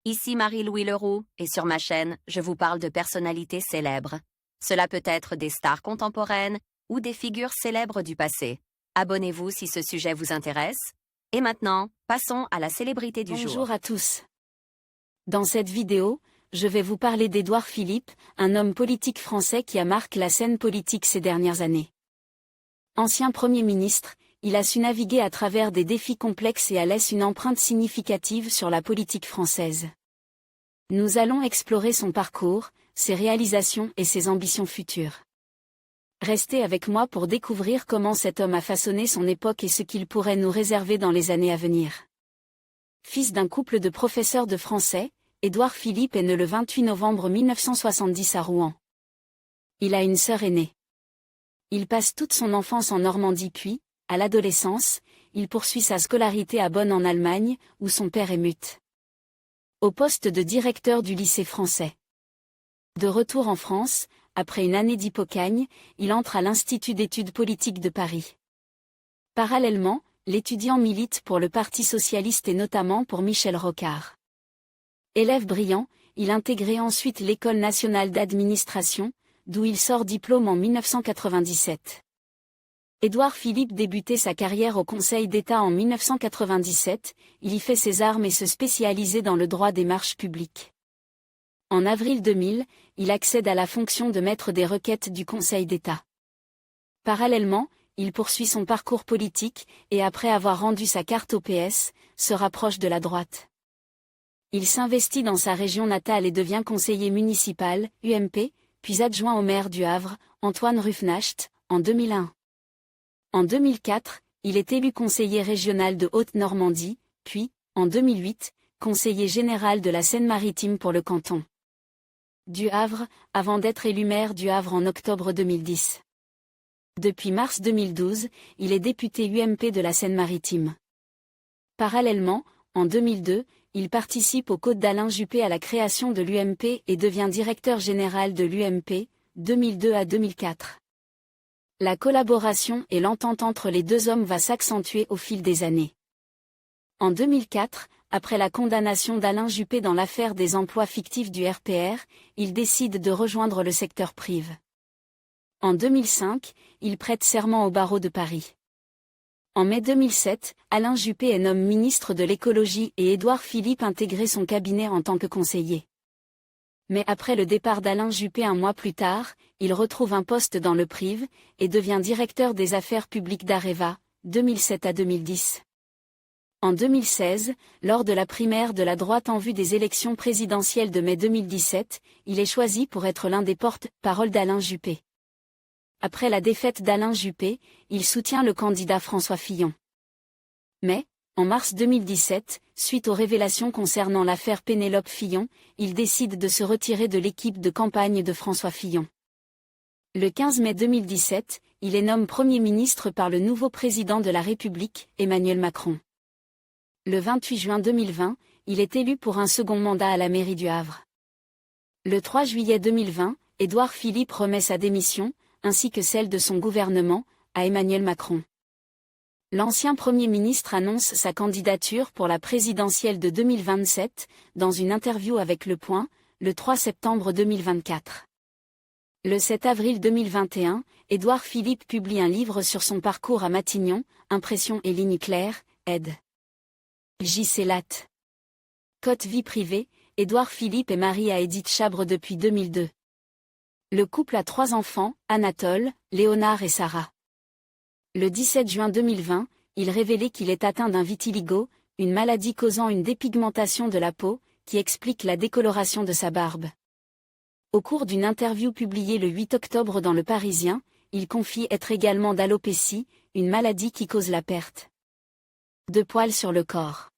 Ici Marie-Louis Leroux, et sur ma chaîne, je vous parle de personnalités célèbres. Cela peut être des stars contemporaines ou des figures célèbres du passé. Abonnez-vous si ce sujet vous intéresse. Et maintenant, passons à la célébrité du jour. Bonjour à tous. Dans cette vidéo, je vais vous parler d'Édouard Philippe, un homme politique français qui a marqué la scène politique ces dernières années. Ancien Premier ministre, il a su naviguer à travers des défis complexes et a laissé une empreinte significative sur la politique française. Nous allons explorer son parcours, ses réalisations et ses ambitions futures. Restez avec moi pour découvrir comment cet homme a façonné son époque et ce qu'il pourrait nous réserver dans les années à venir. Fils d'un couple de professeurs de français, Édouard Philippe est né le 28 novembre 1970 à Rouen. Il a une sœur aînée. Il passe toute son enfance en Normandie puis, à l'adolescence, il poursuit sa scolarité à Bonn en Allemagne, où son père est mute. Au poste de directeur du lycée français. De retour en France, après une année d'hypocagne, il entre à l'Institut d'études politiques de Paris. Parallèlement, l'étudiant milite pour le Parti socialiste et notamment pour Michel Rocard. Élève brillant, il intégrait ensuite l'École nationale d'administration, d'où il sort diplôme en 1997. Édouard Philippe débutait sa carrière au Conseil d'État en 1997, il y fait ses armes et se spécialisait dans le droit des marches publiques. En avril 2000, il accède à la fonction de maître des requêtes du Conseil d'État. Parallèlement, il poursuit son parcours politique, et après avoir rendu sa carte au PS, se rapproche de la droite. Il s'investit dans sa région natale et devient conseiller municipal, UMP, puis adjoint au maire du Havre, Antoine Rufnacht, en 2001. En 2004, il est élu conseiller régional de Haute-Normandie, puis, en 2008, conseiller général de la Seine-Maritime pour le canton du Havre, avant d'être élu maire du Havre en octobre 2010. Depuis mars 2012, il est député UMP de la Seine-Maritime. Parallèlement, en 2002, il participe aux Côtes d'Alain Juppé à la création de l'UMP et devient directeur général de l'UMP, 2002 à 2004. La collaboration et l'entente entre les deux hommes va s'accentuer au fil des années. En 2004, après la condamnation d'Alain Juppé dans l'affaire des emplois fictifs du RPR, il décide de rejoindre le secteur privé. En 2005, il prête serment au barreau de Paris. En mai 2007, Alain Juppé est nommé ministre de l'écologie et Édouard Philippe intégrait son cabinet en tant que conseiller. Mais après le départ d'Alain Juppé un mois plus tard, il retrouve un poste dans le privé, et devient directeur des affaires publiques d'Areva, 2007 à 2010. En 2016, lors de la primaire de la droite en vue des élections présidentielles de mai 2017, il est choisi pour être l'un des porte-paroles d'Alain Juppé. Après la défaite d'Alain Juppé, il soutient le candidat François Fillon. Mais, en mars 2017, suite aux révélations concernant l'affaire Pénélope Fillon, il décide de se retirer de l'équipe de campagne de François Fillon. Le 15 mai 2017, il est nommé Premier ministre par le nouveau président de la République, Emmanuel Macron. Le 28 juin 2020, il est élu pour un second mandat à la mairie du Havre. Le 3 juillet 2020, Édouard Philippe remet sa démission, ainsi que celle de son gouvernement, à Emmanuel Macron. L'ancien Premier ministre annonce sa candidature pour la présidentielle de 2027, dans une interview avec Le Point, le 3 septembre 2024. Le 7 avril 2021, Édouard Philippe publie un livre sur son parcours à Matignon, Impressions et lignes claires, ed. J.C. Latte. Côte vie privée, Édouard Philippe est marié à Edith Chabre depuis 2002. Le couple a 3 enfants, Anatole, Léonard et Sarah. Le 17 juin 2020, il révélait qu'il est atteint d'un vitiligo, une maladie causant une dépigmentation de la peau, qui explique la décoloration de sa barbe. Au cours d'une interview publiée le 8 octobre dans Le Parisien, il confie être également d'alopécie, une maladie qui cause la perte de poils sur le corps.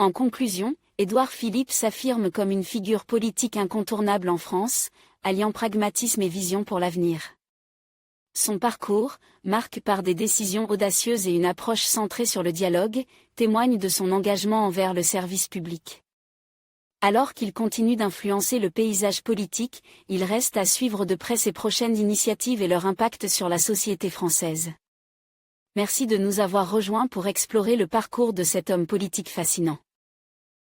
En conclusion, Édouard Philippe s'affirme comme une figure politique incontournable en France, alliant pragmatisme et vision pour l'avenir. Son parcours, marqué par des décisions audacieuses et une approche centrée sur le dialogue, témoigne de son engagement envers le service public. Alors qu'il continue d'influencer le paysage politique, il reste à suivre de près ses prochaines initiatives et leur impact sur la société française. Merci de nous avoir rejoints pour explorer le parcours de cet homme politique fascinant.